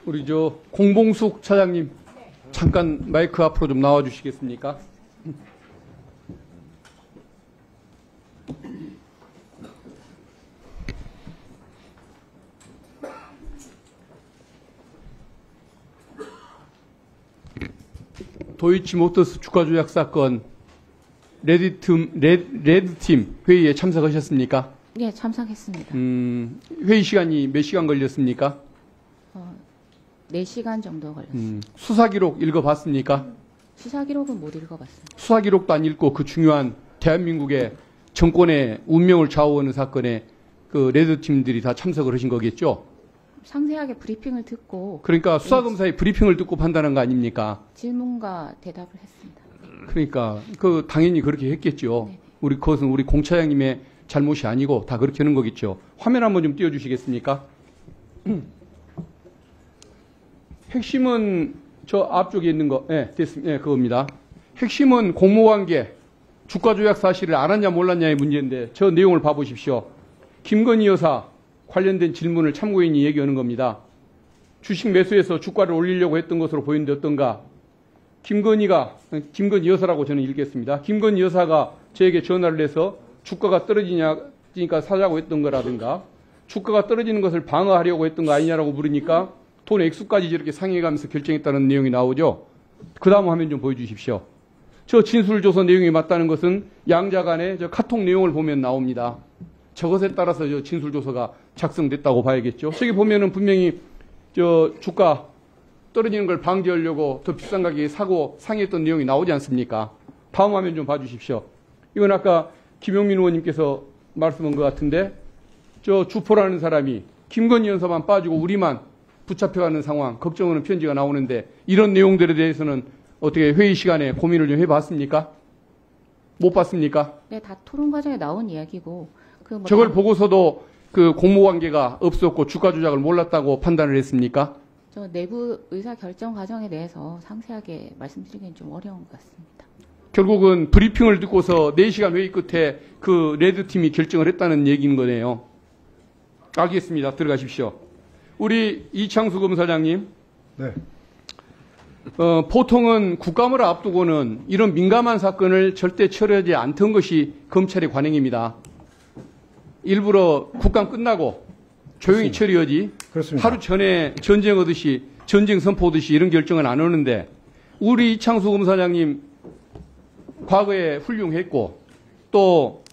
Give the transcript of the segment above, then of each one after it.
우리 공봉숙 차장님 잠깐 마이크 앞으로 좀 나와 주시겠습니까? 도이치모터스 주가 조작 사건 레드팀 회의에 참석하셨습니까? 예, 참석했습니다. 회의 시간이 몇 시간 걸렸습니까? 4시간 정도 걸렸습니다. 수사 기록 읽어봤습니까? 수사 기록은 못 읽어봤습니다. 수사 기록도 안 읽고 그 중요한 대한민국의 정권의 운명을 좌우하는 사건에 그 레드팀들이 다 참석을 하신 거겠죠? 상세하게 브리핑을 듣고 그러니까 수사검사의 브리핑을 듣고 판단한 거 아닙니까? 질문과 대답을 했습니다. 그러니까 당연히 그렇게 했겠죠. 네. 그것은 우리 공 차장님의 잘못이 아니고 다 그렇게 하는 거겠죠. 화면 한번 좀 띄워주시겠습니까? 핵심은 저 앞쪽에 있는 거, 됐습니다. 그겁니다. 핵심은 공모관계, 주가 조작 사실을 알았냐 몰랐냐의 문제인데 저 내용을 봐보십시오. 김건희 여사 관련된 질문을 참고인이 얘기하는 겁니다. 주식 매수해서 주가를 올리려고 했던 것으로 보이는데 어떤가? 김건희 여사라고 저는 읽겠습니다. 김건희 여사가 저에게 전화를 해서 주가가 떨어지니까 사자고 했던 거라든가 주가가 떨어지는 것을 방어하려고 했던 거 아니냐라고 물으니까 돈 액수까지 저렇게 상의해가면서 결정했다는 내용이 나오죠. 그 다음 화면 좀 보여주십시오. 저 진술조서 내용이 맞다는 것은 양자 간의 저 카톡 내용을 보면 나옵니다. 저것에 따라서 저 진술조서가 작성됐다고 봐야겠죠. 저기 보면은 분명히 저 주가 떨어지는 걸 방지하려고 더 비싼 가격에 사고 상의했던 내용이 나오지 않습니까? 다음 화면 좀 봐주십시오. 이건 아까 김용민 의원님께서 말씀한 것 같은데 저 주포라는 사람이 김건희 여사만 빠지고 우리만 붙잡혀가는 상황, 걱정하는 편지가 나오는데 이런 내용들에 대해서는 어떻게 회의 시간에 고민을 좀 해봤습니까? 못 봤습니까? 네, 다 토론 과정에 나온 이야기고 저걸 보고서도 그 공모관계가 없었고 주가 조작을 몰랐다고 판단을 했습니까? 저 내부 의사 결정 과정에 대해서 상세하게 말씀드리기는 좀 어려운 것 같습니다. 결국은 브리핑을 듣고서 4시간 회의 끝에 그 레드팀이 결정을 했다는 얘기인 거네요. 알겠습니다. 들어가십시오. 우리 이창수 검사장님. 네. 보통은 국감을 앞두고는 이런 민감한 사건을 절대 처리하지 않던 것이 검찰의 관행입니다. 일부러 국감 끝나고 조용히 처리하지. 그렇습니다. 하루 전에 전쟁하듯이 전쟁 선포하듯이 이런 결정은 안 오는데 우리 이창수 검사장님 과거에 훌륭했고 또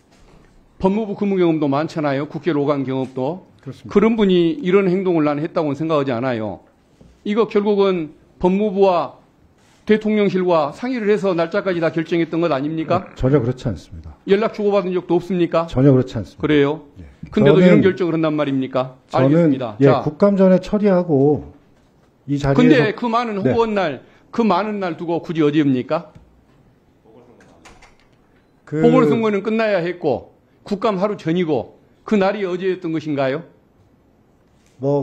법무부 근무 경험도 많잖아요. 국회로 간 경험도. 그렇습니다. 그런 분이 이런 행동을 나는 했다고는 생각하지 않아요. 이거 결국은 법무부와 대통령실과 상의를 해서 날짜까지 다 결정했던 것 아닙니까? 전혀 그렇지 않습니다. 연락 주고받은 적도 없습니까? 전혀 그렇지 않습니다. 그래요? 예. 근데도 이런 결정을 한단 말입니까? 알겠습니다. 예, 국감 전에 처리하고 이 자리에서. 근데 그 많은 호원 날, 그 많은 날 두고 굳이 어디입니까? 보궐선거는 끝나야 했고 국감 하루 전이고 그 날이 어제였던 것인가요?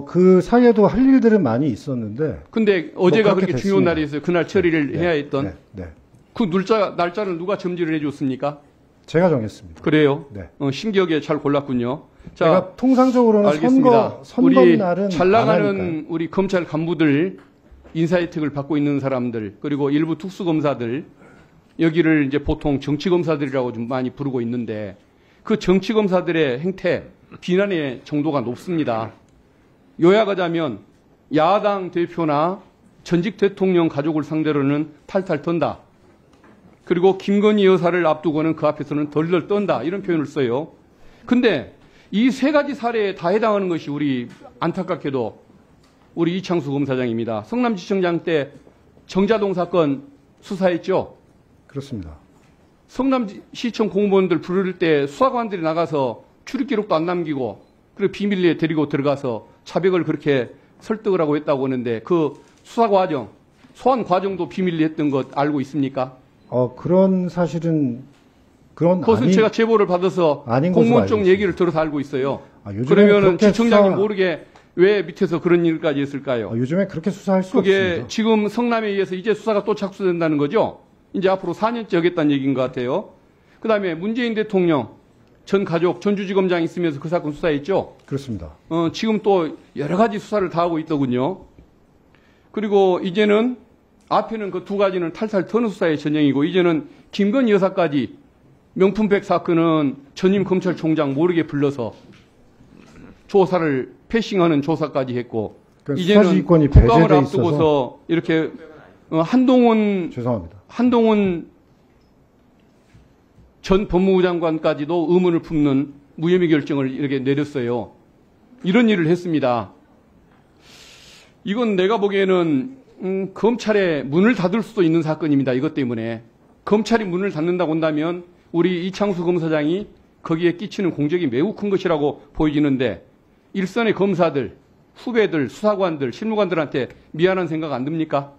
그 사이에도 할 일들은 많이 있었는데. 근데 어제가 그렇게 됐습니다. 중요한 날이었어요. 그날 처리를 해야 했던. 네. 그 날짜를 누가 점지를 해줬습니까? 제가 정했습니다. 그래요? 네. 신기하게 잘 골랐군요. 자, 제가 통상적으로는 알겠습니다. 선거 우리 날은 잘 안 나가는 하니까요. 우리 검찰 간부들, 인사 혜택을 받고 있는 사람들, 그리고 일부 특수검사들, 여기를 이제 보통 정치검사들이라고 좀 많이 부르고 있는데 그 정치검사들의 행태, 비난의 정도가 높습니다. 요약하자면 야당 대표나 전직 대통령 가족을 상대로는 탈탈 턴다. 그리고 김건희 여사를 앞두고는 그 앞에서는 덜덜 떤다. 이런 표현을 써요. 근데 이 세 가지 사례에 다 해당하는 것이 우리 안타깝게도 우리 이창수 검사장입니다. 성남지청장 때 정자동 사건 수사했죠? 그렇습니다. 성남시청 공무원들 부를 때 수사관들이 나가서 출입 기록도 안 남기고 그리고 비밀리에 데리고 들어가서 차벽을 그렇게 설득을 하고 했다고 하는데 그 수사 과정, 소환 과정도 비밀리 했던 것 알고 있습니까? 그런 사실은 그것은 제가 제보를 받아서 공무원 쪽 얘기를 들어서 알고 있어요. 그러면은 지청장이 모르게 왜 밑에서 그런 일까지 했을까요? 요즘에 그렇게 수사할 수 그게 없습니다. 지금 성남에 의해서 이제 수사가 또 착수된다는 거죠? 이제 앞으로 4년째 하겠다는 얘기인 것 같아요. 그 다음에 문재인 대통령 전 가족 전주지검장 있으면서 그 사건 수사했죠? 그렇습니다. 지금 또 여러 가지 수사를 다 하고 있더군요. 그리고 이제는 앞에는 그 두 가지는 탈탈 터는 수사의 전형이고 이제는 김건희 여사까지 명품백 사건은 전임 검찰총장 모르게 불러서 조사를 패싱하는 조사까지 했고 그러니까 이제는 수사지휘권이 국감을 배제돼 앞두고서 있어서 이렇게 한동훈 전 법무부 장관까지도 의문을 품는 무혐의 결정을 이렇게 내렸어요. 이런 일을 했습니다. 이건 내가 보기에는 검찰의 문을 닫을 수도 있는 사건입니다. 이것 때문에. 검찰이 문을 닫는다고 한다면 우리 이창수 검사장이 거기에 끼치는 공적이 매우 큰 것이라고 보여지는데 일선의 검사들, 후배들, 수사관들, 실무관들한테 미안한 생각 안 듭니까?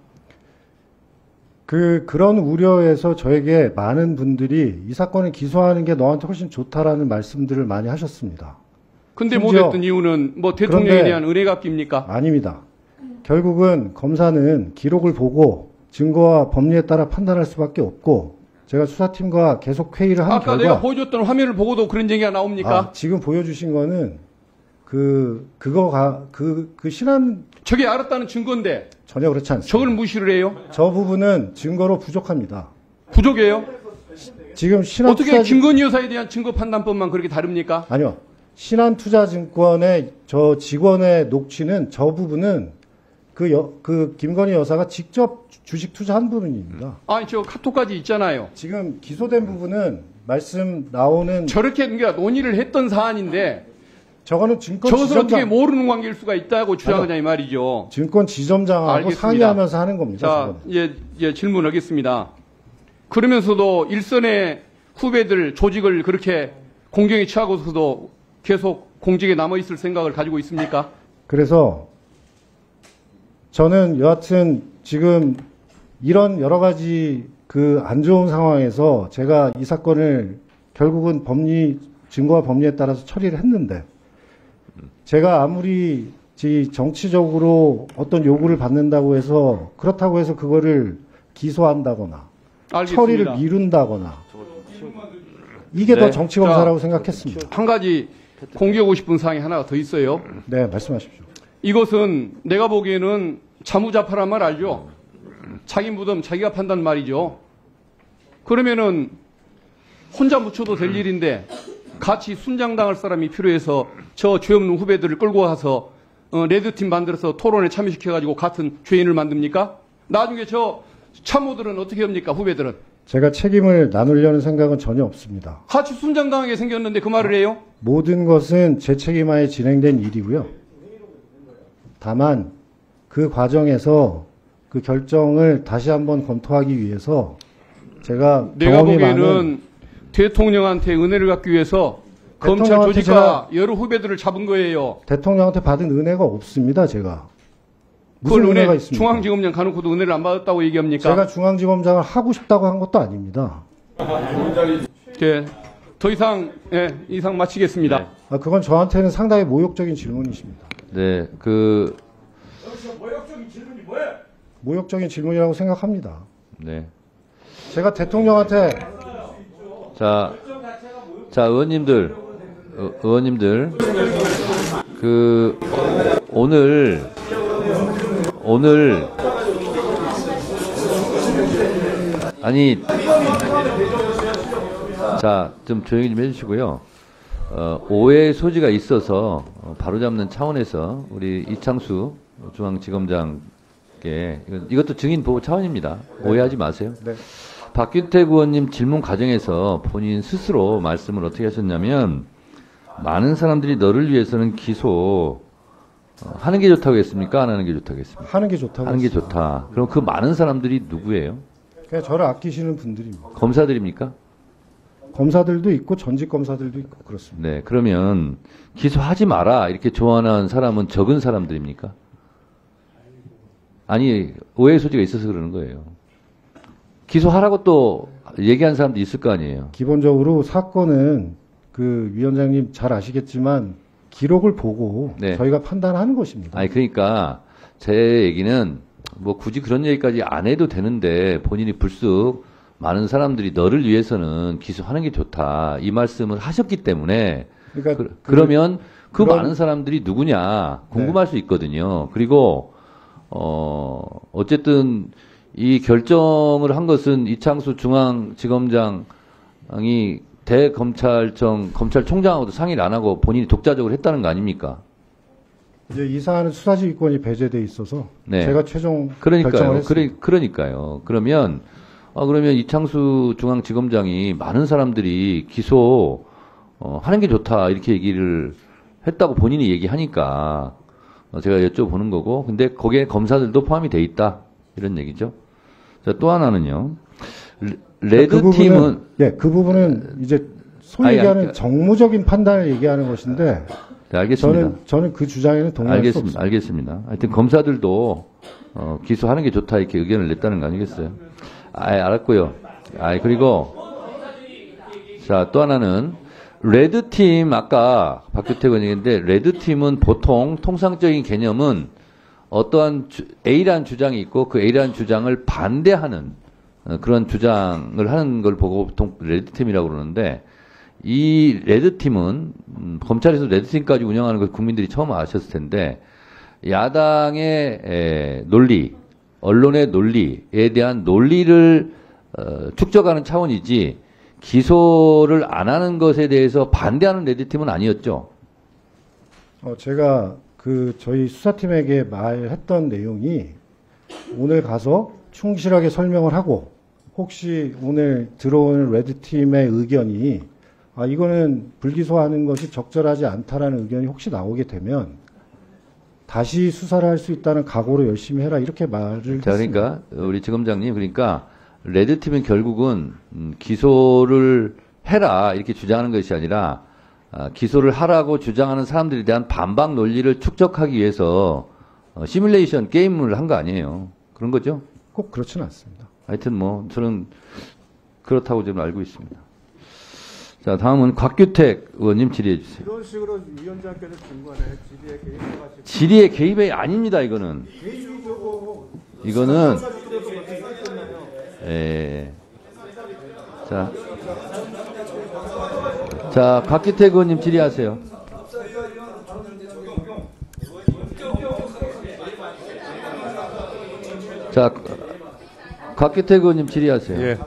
그런 우려에서 저에게 많은 분들이 이 사건을 기소하는 게 너한테 훨씬 좋다라는 말씀들을 많이 하셨습니다. 근데 심지어 못했던 이유는 뭐 대통령에 그런데 대한 은혜 갚입니까? 아닙니다. 결국은 검사는 기록을 보고 증거와 법리에 따라 판단할 수밖에 없고 제가 수사팀과 계속 회의를 한 아까 결과 내가 보여줬던 화면을 보고도 그런 얘기가 나옵니까? 지금 보여주신 거는 그 신한 저게 알았다는 증거인데 전혀 그렇지 않습니다. 저걸 무시를 해요? 저 부분은 증거로 부족합니다. 부족해요? 지금 신한 어떻게 김건희 여사에 대한 증거 판단법만 그렇게 다릅니까? 아니요. 신한투자증권의 저 직원의 녹취는 저 부분은 그 김건희 여사가 직접 주식 투자한 부분입니다. 아니 저 카톡까지 있잖아요. 지금 기소된 부분은 말씀 나오는 저렇게 그러니까 논의를 했던 사안인데 저거는 증권 저것을 어떻게 지점장 모르는 관계일 수가 있다고 주장하냐 이 말이죠. 증권 지점장하고 알겠습니다. 상의하면서 하는 겁니다. 자, 예, 질문하겠습니다. 그러면서도 일선의 후배들 조직을 그렇게 공경에 처하고서도 계속 공직에 남아있을 생각을 가지고 있습니까? 그래서 저는 여하튼 지금 이런 여러 가지 그 안 좋은 상황에서 제가 이 사건을 결국은 증거와 법리에 따라서 처리를 했는데 제가 아무리 정치적으로 어떤 요구를 받는다고 해서 그렇다고 해서 그거를 기소한다거나 알겠습니다. 처리를 미룬다거나 이게 네. 더 정치검사라고 생각했습니다. 한 가지 공개하고 싶은 사항이 하나가 더 있어요. 네, 말씀하십시오. 이것은 내가 보기에는 자무자파란 말 알죠? 자기 무덤 자기가 판단 말이죠. 그러면은 혼자 묻혀도 될 일인데 같이 순장당할 사람이 필요해서 저 죄 없는 후배들을 끌고 와서 레드팀 만들어서 토론에 참여시켜가지고 같은 죄인을 만듭니까? 나중에 저 참모들은 어떻게 합니까? 후배들은. 제가 책임을 나누려는 생각은 전혀 없습니다. 같이 순장당하게 생겼는데 그 말을 해요? 모든 것은 제 책임하에 진행된 일이고요. 다만 그 과정에서 그 결정을 다시 한번 검토하기 위해서 제가 내가 경험이 보기에는 많은 대통령한테 은혜를 갖기 위해서 검찰 대통령한테 조직과 여러 후배들을 잡은 거예요. 대통령한테 받은 은혜가 없습니다. 제가 무슨 그걸 은혜가 은혜, 있습니까? 중앙지검장 가놓고도 은혜를 안 받았다고 얘기합니까? 제가 중앙지검장을 하고 싶다고 한 것도 아닙니다. 예, 더 이상 이상 마치겠습니다. 네. 그건 저한테는 상당히 모욕적인 질문이십니다. 네, 모욕적인 질문이 뭐예요? 모욕적인 질문이라고 생각합니다. 네. 제가 대통령한테 자, 의원님들, 오늘, 아니, 자, 좀 조용히 좀 해주시고요. 오해의 소지가 있어서 바로잡는 차원에서 우리 이창수 중앙지검장께 이것도 증인 보호 차원입니다. 오해하지 마세요. 네. 박균택 의원님 질문 과정에서 본인 스스로 말씀을 어떻게 하셨냐면 많은 사람들이 너를 위해서는 기소 하는 게 좋다고 했습니까? 안 하는 게 좋다고 했습니까? 하는 게 좋다고 하는 게 했습니다. 좋다. 그럼 그 많은 사람들이 누구예요? 그냥 저를 아끼시는 분들입니다. 검사들입니까? 검사들도 있고 전직 검사들도 있고 그렇습니다. 네. 그러면 기소하지 마라 이렇게 조언한 사람은 적은 사람들입니까? 아니 오해 소지가 있어서 그러는 거예요. 기소하라고 또 얘기한 사람도 있을 거 아니에요. 기본적으로 사건은 그 위원장님 잘 아시겠지만 기록을 보고 네. 저희가 판단하는 것입니다. 아니 그러니까 제 얘기는 뭐 굳이 그런 얘기까지 안 해도 되는데 본인이 불쑥 많은 사람들이 너를 위해서는 기소하는 게 좋다 이 말씀을 하셨기 때문에 그러면 그 그런- 많은 사람들이 누구냐 궁금할 수 있거든요. 그리고 어쨌든 이 결정을 한 것은 이창수 중앙지검장이 검찰총장하고도 상의를 안 하고 본인이 독자적으로 했다는 거 아닙니까? 이제 이 사안은 수사지휘권이 배제돼 있어서 네. 제가 최종 결정을 했습니다. 그러니까요. 그러면 이창수 중앙지검장이 많은 사람들이 기소 하는 게 좋다 이렇게 얘기를 했다고 본인이 얘기하니까 제가 여쭤보는 거고, 근데 거기에 검사들도 포함이 돼 있다 이런 얘기죠. 자, 또 하나는요. 레드 팀은 그 부분은 이제 소위 얘기하는 정무적인 판단을 얘기하는 것인데, 네, 알겠습니다. 저는 그 주장에는 동의할 수 없습니다. 알겠습니다. 하여튼 검사들도 기소하는 게 좋다 이렇게 의견을 냈다는 거 아니겠어요? 알았고요. 그리고 자, 또 하나는 레드팀, 아까 박규택 의원님인데, 레드팀은 보통 통상적인 개념은 어떠한 A라는 주장이 있고 그 A라는 주장을 반대하는 그런 주장을 하는 걸 보고 보통 레드팀이라고 그러는데, 이 레드팀은 검찰에서 레드팀까지 운영하는 걸 국민들이 처음 아셨을 텐데, 야당의 논리, 언론의 논리에 대한 논리를 축적하는 차원이지 기소를 안 하는 것에 대해서 반대하는 레드팀은 아니었죠. 제가 저희 수사팀에게 말했던 내용이 오늘 가서 충실하게 설명을 하고, 혹시 오늘 들어오는 레드팀의 의견이 이거는 불기소하는 것이 적절하지 않다라는 의견이 혹시 나오게 되면 다시 수사를 할 수 있다는 각오로 열심히 해라 이렇게 말을 했습니다. 그러니까 우리 지검장님, 그러니까 레드팀은 결국은 기소를 해라 이렇게 주장하는 것이 아니라 기소를 하라고 주장하는 사람들에 대한 반박 논리를 축적하기 위해서 시뮬레이션 게임을 한 거 아니에요. 그런 거죠? 꼭 그렇지는 않습니다. 하여튼 저는 그렇다고 좀 알고 있습니다. 자, 다음은 곽규택 의원님 질의해 주세요. 이런 식으로 위원장께서 중간에 질의에 개입해가지고 질의의 개입이 아닙니다. 이거는 자, 곽규택 의원님 질의하세요. 자, 곽규택 의원님 질의하세요. 예.